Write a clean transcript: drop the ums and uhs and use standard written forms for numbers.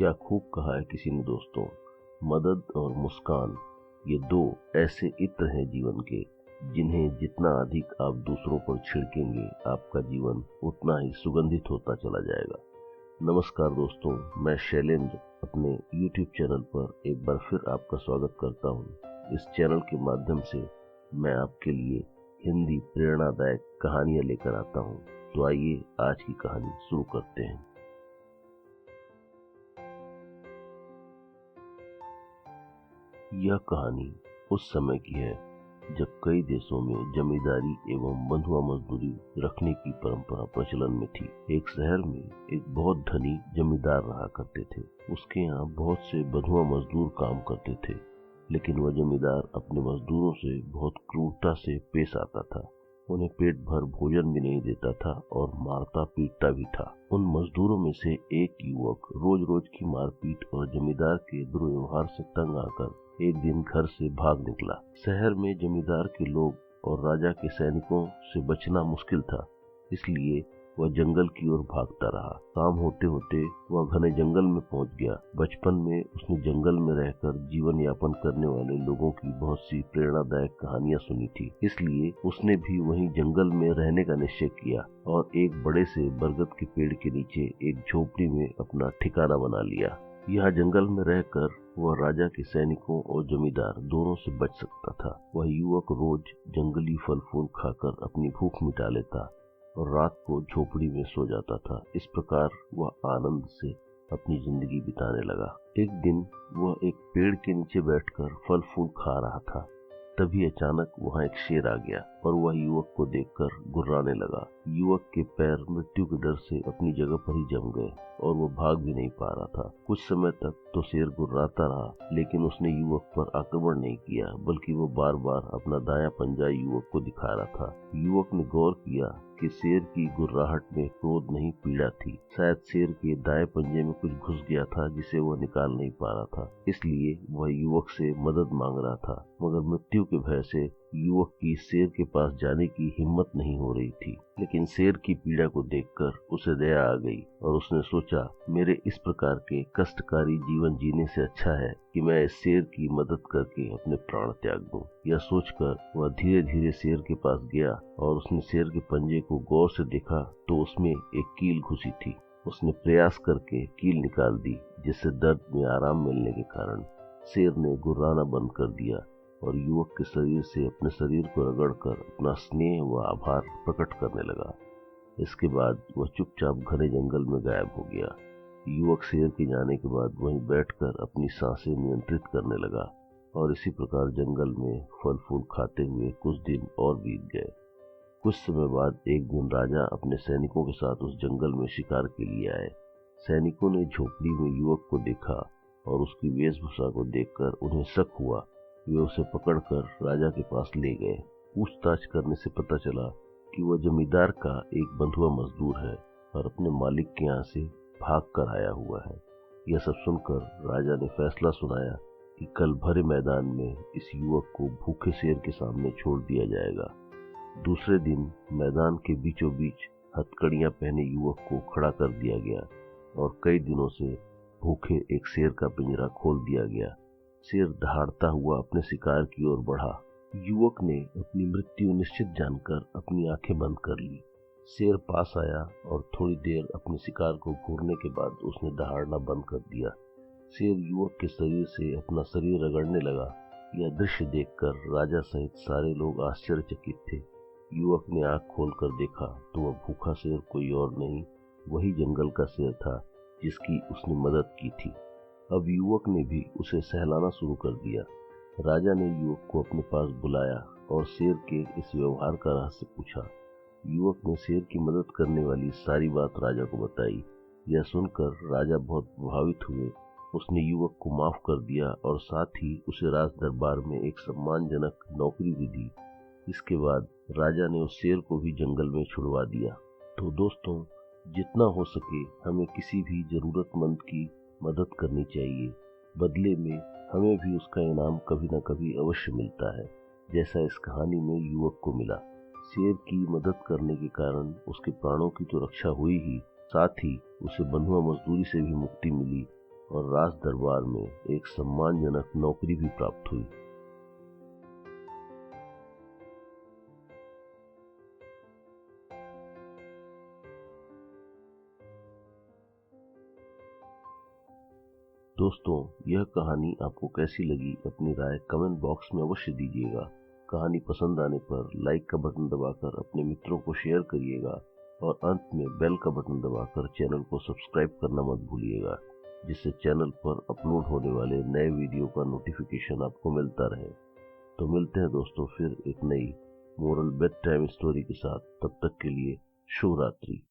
क्या खूब कहा है किसी ने दोस्तों, मदद और मुस्कान ये दो ऐसे इत्र हैं जीवन के, जिन्हें जितना अधिक आप दूसरों पर छिड़केंगे आपका जीवन उतना ही सुगंधित होता चला जाएगा। नमस्कार दोस्तों, मैं शैलेंद्र अपने YouTube चैनल पर एक बार फिर आपका स्वागत करता हूँ। इस चैनल के माध्यम से मैं आपके लिए हिंदी प्रेरणादायक कहानियाँ लेकर आता हूँ। तो आइए आज की कहानी शुरू करते हैं। यह कहानी उस समय की है जब कई देशों में जमींदारी एवं बंधुआ मजदूरी रखने की परंपरा प्रचलन में थी। एक शहर में एक बहुत धनी जमींदार रहा करते थे। उसके यहाँ बहुत से बंधुआ मजदूर काम करते थे, लेकिन वह जमींदार अपने मजदूरों से बहुत क्रूरता से पेश आता था। उन्हें पेट भर भोजन भी नहीं देता था और मारता पीटता भी था। उन मजदूरों में से एक युवक रोज रोज की मारपीट और जमींदार के दुर्व्यवहार से तंग आकर एक दिन घर से भाग निकला। शहर में जमींदार के लोग और राजा के सैनिकों से बचना मुश्किल था, इसलिए वह जंगल की ओर भागता रहा। शाम होते होते वह घने जंगल में पहुंच गया। बचपन में उसने जंगल में रहकर जीवन यापन करने वाले लोगों की बहुत सी प्रेरणादायक कहानियां सुनी थी, इसलिए उसने भी वहीं जंगल में रहने का निश्चय किया और एक बड़े से बरगद के पेड़ के नीचे एक झोपड़ी में अपना ठिकाना बना लिया। यहाँ जंगल में रहकर वह राजा के सैनिकों और जमींदार दोनों से बच सकता था। वह युवक रोज जंगली फल फूल खाकर अपनी भूख मिटा लेता और रात को झोपड़ी में सो जाता था। इस प्रकार वह आनंद से अपनी जिंदगी बिताने लगा। एक दिन वह एक पेड़ के नीचे बैठकर फल फूल खा रहा था। तभी अचानक वहां एक शेर आ गया और वह युवक को देखकर गुर्राने लगा। युवक के पैर मृत्यु के डर से अपनी जगह पर ही जम गए और वो भाग भी नहीं पा रहा था। कुछ समय तक तो शेर गुर्राता रहा, लेकिन उसने युवक पर आक्रमण नहीं किया, बल्कि वो बार बार अपना दायां पंजा युवक को दिखा रहा था। युवक ने गौर किया कि शेर की गुर्राहट में क्रोध नहीं, पीड़ा थी। शायद शेर के दाएं पंजे में कुछ घुस गया था जिसे वह निकाल नहीं पा रहा था, इसलिए वह युवक से मदद मांग रहा था। मगर मृत्यु के भय से युवक की शेर के पास जाने की हिम्मत नहीं हो रही थी। लेकिन शेर की पीड़ा को देखकर उसे दया आ गई और उसने सोचा, मेरे इस प्रकार के कष्टकारी जीवन जीने से अच्छा है कि मैं इस शेर की मदद करके अपने प्राण त्याग दूं। यह सोचकर वह धीरे धीरे शेर के पास गया और उसने शेर के पंजे को गौर से देखा तो उसमें एक कील घुसी थी। उसने प्रयास करके कील निकाल दी, जिससे दर्द में आराम मिलने के कारण शेर ने गुर्राना बंद कर दिया और युवक के शरीर से अपने शरीर को रगड़कर अपना स्नेह व आभार प्रकट करने लगा। इसके बाद वह चुपचाप घने जंगल में गायब हो गया। युवक शेर के जाने के बाद वहीं बैठकर अपनी सांसें नियंत्रित करने लगा और इसी प्रकार जंगल में फल फूल खाते हुए कुछ दिन और बीत गए। कुछ समय बाद एक दिन राजा अपने सैनिकों के साथ उस जंगल में शिकार के लिए आए। सैनिकों ने झोपड़ी में युवक को देखा और उसकी वेशभूषा को देखकर उन्हें शक हुआ। वे उसे पकड़कर राजा के पास ले गए। पूछताछ करने से पता चला कि वह जमींदार का एक बंधुआ मजदूर है और अपने मालिक के यहाँ से भाग कर आया हुआ है। यह सब सुनकर राजा ने फैसला सुनाया कि कल भरे मैदान में इस युवक को भूखे शेर के सामने छोड़ दिया जाएगा। दूसरे दिन मैदान के बीचों बीच हथकड़ियां पहने युवक को खड़ा कर दिया गया और कई दिनों से भूखे एक शेर का पिंजरा खोल दिया गया। शेर दहाड़ता हुआ अपने शिकार की ओर बढ़ा। युवक ने अपनी मृत्यु निश्चित जानकर अपनी आंखें बंद कर ली। शेर पास आया और थोड़ी देर अपने शिकार को घूरने के बाद उसने दहाड़ना बंद कर दिया। शेर युवक के शरीर से अपना शरीर रगड़ने लगा। यह दृश्य देखकर राजा सहित सारे लोग आश्चर्यचकित थे। युवक ने आंख खोलकर देखा तो वह भूखा शेर कोई और नहीं, वही जंगल का शेर था जिसकी उसने मदद की थी। अब युवक ने भी उसे सहलाना शुरू कर दिया। राजा ने युवक को अपने पास बुलाया और शेर के इस व्यवहार का रहस्य पूछा। युवक ने शेर की मदद करने वाली सारी बात राजा को बताई। यह सुनकर राजा बहुत प्रभावित हुए। उसने युवक को माफ कर दिया और साथ ही उसे राज दरबार में एक सम्मानजनक नौकरी भी दी। इसके बाद राजा ने उस शेर को भी जंगल में छुड़वा दिया। तो दोस्तों, जितना हो सके हमें किसी भी जरूरतमंद की मदद करनी चाहिए। बदले में हमें भी उसका इनाम कभी न कभी अवश्य मिलता है, जैसा इस कहानी में युवक को मिला। शेर की मदद करने के कारण उसके प्राणों की तो रक्षा हुई ही, साथ ही उसे बंधुआ मजदूरी से भी मुक्ति मिली और राज दरबार में एक सम्मानजनक नौकरी भी प्राप्त हुई। दोस्तों, यह कहानी आपको कैसी लगी अपनी राय कमेंट बॉक्स में अवश्य दीजिएगा। कहानी पसंद आने पर लाइक का बटन दबाकर अपने मित्रों को शेयर करिएगा और अंत में बेल का बटन दबाकर चैनल को सब्सक्राइब करना मत भूलिएगा, जिससे चैनल पर अपलोड होने वाले नए वीडियो का नोटिफिकेशन आपको मिलता रहे। तो मिलते हैं दोस्तों फिर एक नई मोरल बेड टाइम स्टोरी के साथ। तब तक के लिए शुभ रात्रि।